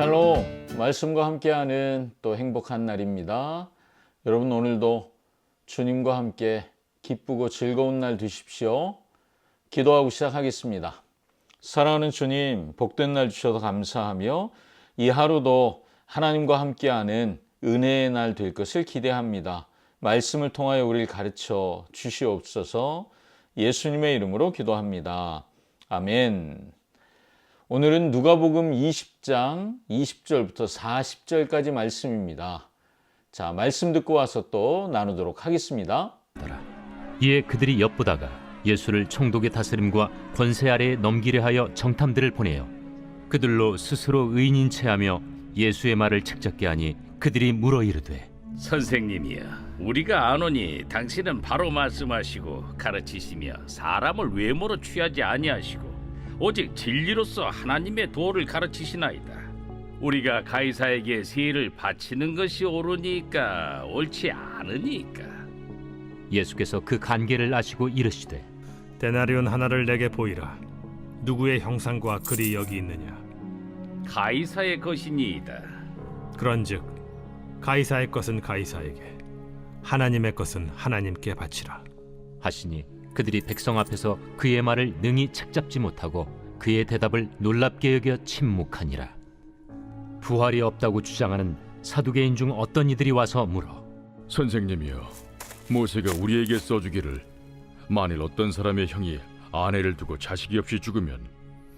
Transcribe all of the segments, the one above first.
샬롬, 말씀과 함께하는 또 행복한 날입니다. 여러분 오늘도 주님과 함께 기쁘고 즐거운 날 되십시오. 기도하고 시작하겠습니다. 사랑하는 주님, 복된 날 주셔서 감사하며 이 하루도 하나님과 함께하는 은혜의 날 될 것을 기대합니다. 말씀을 통하여 우리를 가르쳐 주시옵소서. 예수님의 이름으로 기도합니다. 아멘. 오늘은 누가복음 20장 20절부터 40절까지 말씀입니다. 자, 말씀 듣고 와서 또 나누도록 하겠습니다. 이에 그들이 엿보다가 예수를 총독의 다스림과 권세 아래에 넘기려 하여 정탐들을 보내어 그들로 스스로 의인인 체하며 예수의 말을 책잡게 하니 그들이 물어 이르되 선생님이여, 우리가 아노니 당신은 바로 말씀하시고 가르치시며 사람을 외모로 취하지 아니하시고 오직 진리로서 하나님의 도를 가르치시나이다. 우리가 가이사에게 세를 바치는 것이 옳으니까 옳지 않으니까. 예수께서 그 간계를 아시고 이르시되 데나리온 하나를 내게 보이라. 누구의 형상과 글이 여기 있느냐? 가이사의 것이니이다. 그런즉 가이사의 것은 가이사에게, 하나님의 것은 하나님께 바치라. 하시니 그들이 백성 앞에서 그의 말을 능히 책잡지 못하고 그의 대답을 놀랍게 여겨 침묵하니라. 부활이 없다고 주장하는 사두개인 중 어떤 이들이 와서 물어 선생님이여, 모세가 우리에게 써주기를 만일 어떤 사람의 형이 아내를 두고 자식이 없이 죽으면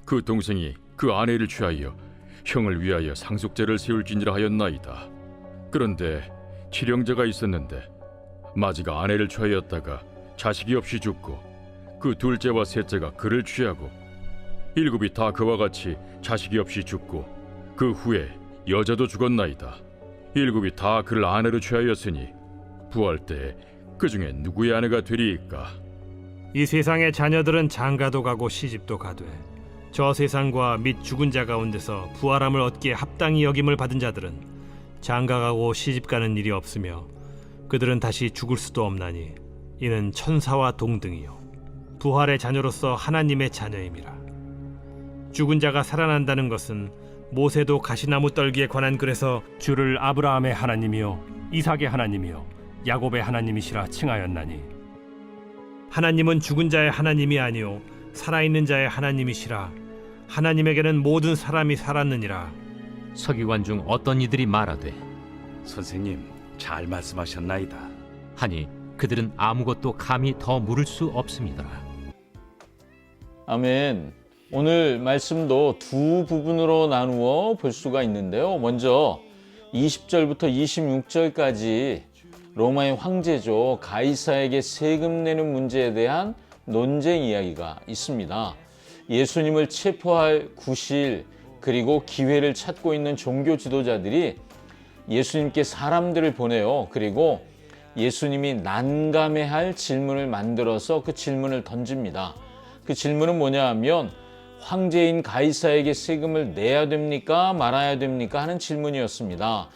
그 동생이 그 아내를 취하여 형을 위하여 상속제를 세울지니라 하였나이다. 그런데 칠형제가 있었는데 마지가 아내를 취하였다가 자식이 없이 죽고 그 둘째와 셋째가 그를 취하고 일곱이 다 그와 같이 자식이 없이 죽고 그 후에 여자도 죽었나이다. 일곱이 다 그를 아내로 취하였으니 부활 때에 그 중에 누구의 아내가 되리이까? 이 세상의 자녀들은 장가도 가고 시집도 가되 저 세상과 및 죽은 자 가운데서 부활함을 얻기에 합당히 여김을 받은 자들은 장가가고 시집가는 일이 없으며 그들은 다시 죽을 수도 없나니 이는 천사와 동등이요 부활의 자녀로서 하나님의 자녀임이라. 죽은 자가 살아난다는 것은 모세도 가시나무 떨기에 관한 글에서 주를 아브라함의 하나님이요 이삭의 하나님이요 야곱의 하나님이시라 칭하였나니, 하나님은 죽은 자의 하나님이 아니요 살아있는 자의 하나님이시라. 하나님에게는 모든 사람이 살았느니라. 서기관 중 어떤 이들이 말하되 선생님, 잘 말씀하셨나이다. 하니 그들은 아무것도 감히 더 물을 수 없습니다. 아멘. 오늘 말씀도 두 부분으로 나누어 볼 수가 있는데요. 먼저 20절부터 26절까지 로마의 황제죠, 가이사에게 세금 내는 문제에 대한 논쟁 이야기가 있습니다. 예수님을 체포할 구실 그리고 기회를 찾고 있는 종교 지도자들이 예수님께 사람들을 보내요. 그리고 예수님이 난감해할 질문을 만들어서 그 질문을 던집니다. 그 질문은 뭐냐 하면 황제인 가이사에게 세금을 내야 됩니까? 말아야 됩니까? 하는 질문이었습니다.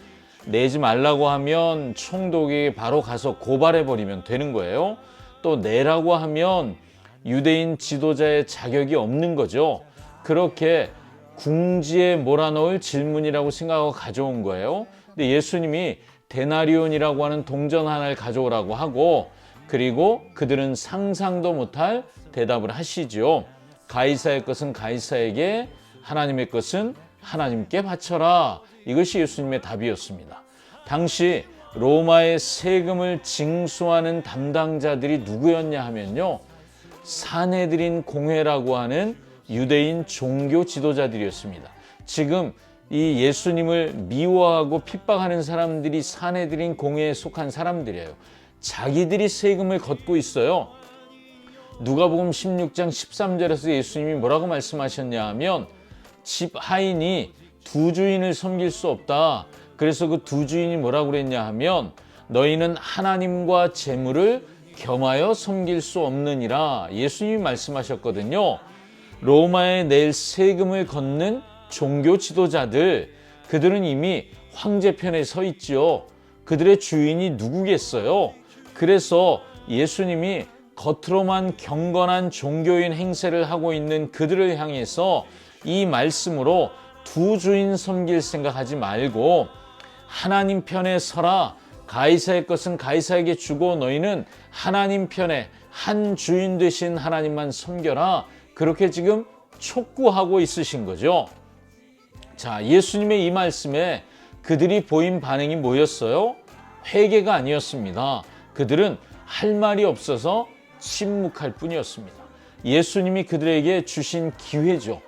내지 말라고 하면 총독에게 바로 가서 고발해버리면 되는 거예요. 또 내라고 하면 유대인 지도자의 자격이 없는 거죠. 그렇게 궁지에 몰아넣을 질문이라고 생각하고 가져온 거예요. 근데 예수님이 데나리온이라고 하는 동전 하나를 가져오라고 하고, 그리고 그들은 상상도 못할 대답을 하시죠. 가이사의 것은 가이사에게, 하나님의 것은 하나님께 바쳐라. 이것이 예수님의 답이었습니다. 당시 로마의 세금을 징수하는 담당자들이 누구였냐 하면요, 산헤드린 공회라고 하는 유대인 종교 지도자들이었습니다. 지금 이 예수님을 미워하고 핍박하는 사람들이 산헤드린 공회에 속한 사람들이에요. 자기들이 세금을 걷고 있어요. 누가복음 16장 13절에서 예수님이 뭐라고 말씀하셨냐 하면 집 하인이 두 주인을 섬길 수 없다. 그래서 그 두 주인이 뭐라고 그랬냐 하면 너희는 하나님과 재물을 겸하여 섬길 수 없느니라. 예수님이 말씀하셨거든요. 로마에 낼 세금을 걷는 종교 지도자들, 그들은 이미 황제 편에 서 있죠. 그들의 주인이 누구겠어요? 그래서 예수님이 겉으로만 경건한 종교인 행세를 하고 있는 그들을 향해서 이 말씀으로 두 주인 섬길 생각하지 말고 하나님 편에 서라. 가이사의 것은 가이사에게 주고 너희는 하나님 편에 한 주인 되신 하나님만 섬겨라. 그렇게 지금 촉구하고 있으신 거죠. 자, 예수님의 이 말씀에 그들이 보인 반응이 뭐였어요? 회개가 아니었습니다. 그들은 할 말이 없어서 침묵할 뿐이었습니다. 예수님이 그들에게 주신 기회죠.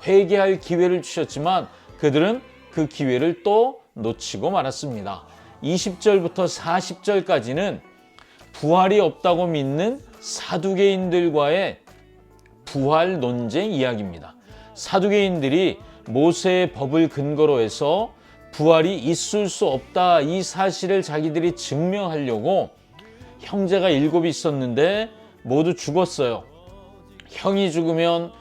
회개할 기회를 주셨지만 그들은 그 기회를 또 놓치고 말았습니다. 20절부터 40절까지는 부활이 없다고 믿는 사두개인들과의 부활 논쟁 이야기입니다. 사두개인들이 모세의 법을 근거로 해서 부활이 있을 수 없다, 이 사실을 자기들이 증명하려고 형제가 7이 있었는데 모두 죽었어요. 형이 죽으면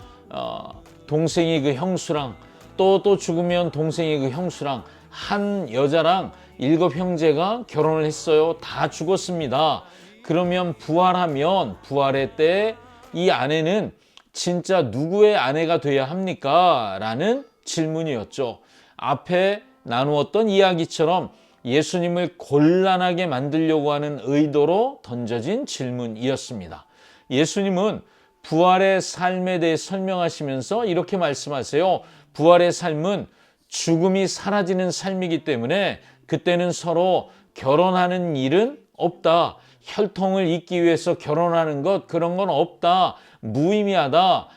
동생이 그 형수랑 또 죽으면 동생이 그 형수랑 한 여자랑 7 형제가 결혼을 했어요. 다 죽었습니다. 그러면 부활하면 부활의 때 이 아내는 진짜 누구의 아내가 돼야 합니까? 라는 질문이었죠. 앞에 나누었던 이야기처럼 예수님을 곤란하게 만들려고 하는 의도로 던져진 질문이었습니다. 예수님은 부활의 삶에 대해 설명하시면서 이렇게 말씀하세요. 부활의 삶은 죽음이 사라지는 삶이기 때문에 그때는 서로 결혼하는 일은 없다. 혈통을 잇기 위해서 결혼하는 것, 그런 건 없다. 무의미하다.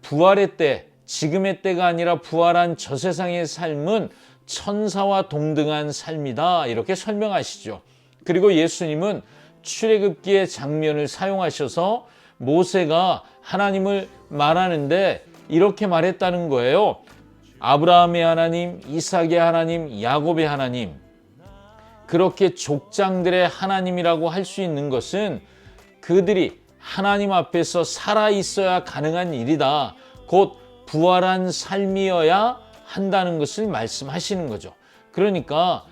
부활의 때, 지금의 때가 아니라 부활한 저 세상의 삶은 천사와 동등한 삶이다. 이렇게 설명하시죠. 그리고 예수님은 출애굽기의 장면을 사용하셔서 모세가 하나님을 말하는데 이렇게 말했다는 거예요. 아브라함의 하나님, 이삭의 하나님, 야곱의 하나님. 그렇게 족장들의 하나님이라고 할 수 있는 것은 그들이 하나님 앞에서 살아있어야 가능한 일이다. 곧 부활한 삶이어야 한다는 것을 말씀하시는 거죠. 그러니까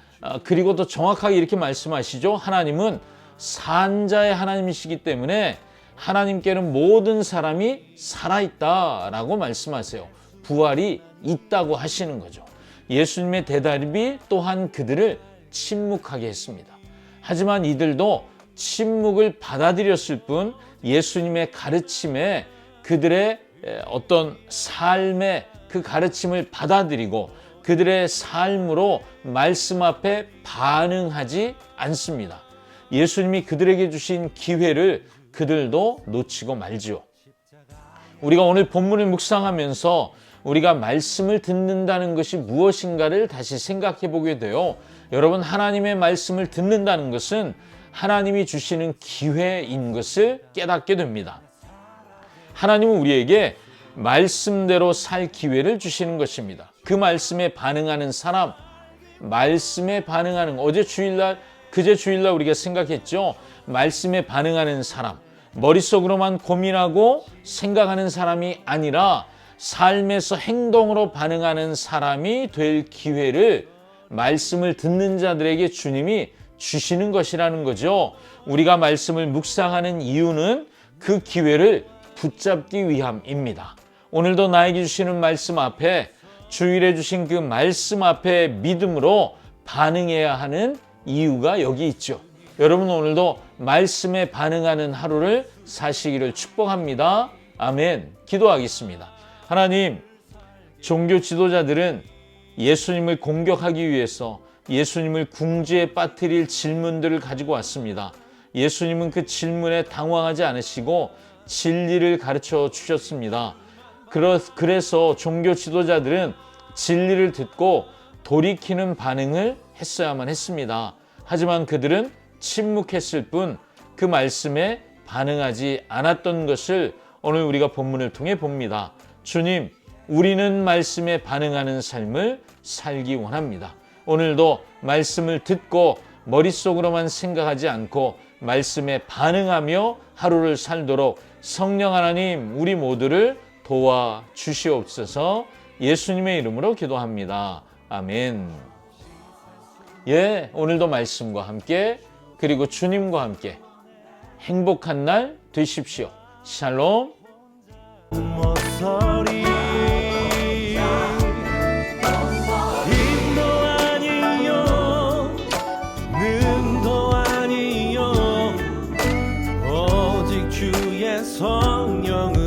그리고 더 정확하게 이렇게 말씀하시죠. 하나님은 산자의 하나님이시기 때문에 하나님께는 모든 사람이 살아있다라고 말씀하세요. 부활이 있다고 하시는 거죠. 예수님의 대답이 또한 그들을 침묵하게 했습니다. 하지만 이들도 침묵을 받아들였을 뿐 예수님의 가르침에 그들의 어떤 삶의 그 가르침을 받아들이고 그들의 삶으로 말씀 앞에 반응하지 않습니다. 예수님이 그들에게 주신 기회를 그들도 놓치고 말지요. 우리가 오늘 본문을 묵상하면서 우리가 말씀을 듣는다는 것이 무엇인가를 다시 생각해 보게 돼요. 여러분, 하나님의 말씀을 듣는다는 것은 하나님이 주시는 기회인 것을 깨닫게 됩니다. 하나님은 우리에게 말씀대로 살 기회를 주시는 것입니다. 그 말씀에 반응하는 사람, 말씀에 반응하는, 어제 주일날, 그제 주일날 우리가 생각했죠. 말씀에 반응하는 사람, 머릿속으로만 고민하고 생각하는 사람이 아니라 삶에서 행동으로 반응하는 사람이 될 기회를 말씀을 듣는 자들에게 주님이 주시는 것이라는 거죠. 우리가 말씀을 묵상하는 이유는 그 기회를 붙잡기 위함입니다. 오늘도 나에게 주시는 말씀 앞에, 주일에 주신 그 말씀 앞에 믿음으로 반응해야 하는 이유가 여기 있죠. 여러분, 오늘도 말씀에 반응하는 하루를 사시기를 축복합니다. 아멘. 기도하겠습니다. 하나님, 종교 지도자들은 예수님을 공격하기 위해서 예수님을 궁지에 빠뜨릴 질문들을 가지고 왔습니다. 예수님은 그 질문에 당황하지 않으시고 진리를 가르쳐 주셨습니다. 그래서 종교 지도자들은 진리를 듣고 돌이키는 반응을 했어야만 했습니다. 하지만 그들은 침묵했을 뿐 그 말씀에 반응하지 않았던 것을 오늘 우리가 본문을 통해 봅니다. 주님, 우리는 말씀에 반응하는 삶을 살기 원합니다. 오늘도 말씀을 듣고 머릿속으로만 생각하지 않고 말씀에 반응하며 하루를 살도록 성령 하나님, 우리 모두를 도와 주시옵소서. 예수님의 이름으로 기도합니다. 아멘. 오늘도 말씀과 함께, 그리고 주님과 함께 행복한 날 되십시오. 샬롬. 모서리 주의 성령을